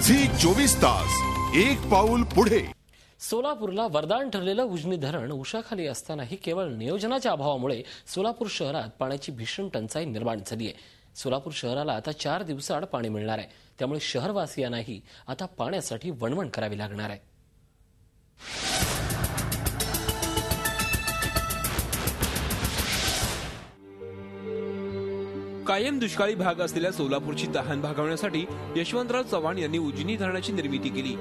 Zee 24 तास एक पाऊल पुढे। सोलापूरला वरदान ठरलेलं उजनी धरण उशाखाली असतानाही केवळ नियोजनाच्या अभावामुळे सोलापूर शहरात पाण्याची भीषण टंचाई निर्माण झाली आहे। सोलापूर शहराला आता 4 दिवसाआड पाणी मिळणार आहे, त्यामुळे शहरवासियांनाही आता पाण्यासाठी वणवण करावी लागणार आहे। कायम दुष्काळी भाग असलेल्या सोलापूरची तहान भागवण्यासाठी यशवंतराव चव्हाण यांनी उजनी धरणाची निर्मिती केली।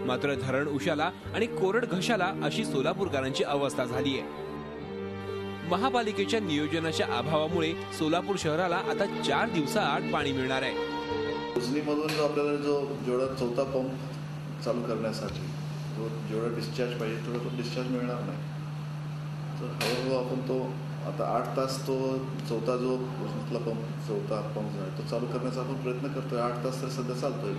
मात्र धरण उशाला आणि कोरड घशाला अशी सोलापूरकरांची अवस्था झाली आहे। महापालिकेच्या नियोजनाच्या अभावामुळे सोलापूर शहराला आता 4 दिवसाआड पाणी मिळणार आहे। उजनीमधून आपल्याला जेवढा चौथा पंप चालू करण्यासाठी जेवढा डिस्चार्ज पाहिजे तेवढा तो डिस्चार्ज मिळणार नाही। तर हळूहळू आपण तो आता 8 तास तो चौथा जो उजनीतला चौथा पंप आहे तो चालू करण्याचा आपण प्रयत्न करतोय। 8 तास तर सध्या चालतोय।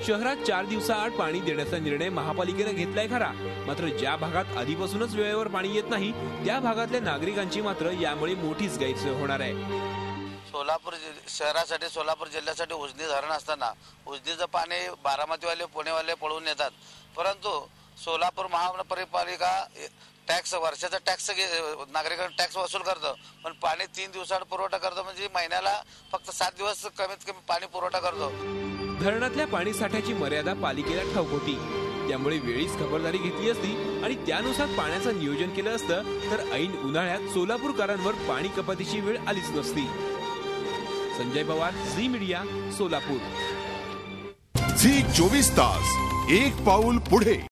शहरात 4 दिवसाआड पाणी देण्याचा निर्णय महापालिकेने घेतलाय खरा, मात्र ज्या भागात आधीपासूनच वेळेवर पाणी येत नाही त्या भागातल्या नागरिकांची मात्र यामुळे मोठीच गैरसोय होणार आहे। सोलापूर शहरासाठी सोलापूर जिल्ह्यासाठी उजनी धरण असताना उजनीचं पाणी बारामतीवाले पुणेवाले पळवून येतात, परंतु सोलापूर महानगरपालिका टॅक्स वर्षाचा टॅक्स नागरिकांना टॅक्स वसूल करतं, पण पाणी 3 दिवसाआड पुरवठा करतो, म्हणजे महिन्याला फक्त 7 दिवस कमीत कमी पाणी पुरवठा करतो। धरणातल्या पाणी साठ्याची मर्यादा पालिकेला ठाऊक होती, त्यामुळे वेळीच खबरदारी घेतली असती आणि त्यानुसार पाण्याचं नियोजन केलं असतं तर ऐन उन्हाळ्यात सोलापूरकरांवर पाणी कपातीची वेळ आलीच नसती। संजय पवार, झी मीडिया, सोलापूर। झी 24 तास एक पाऊल पुढे।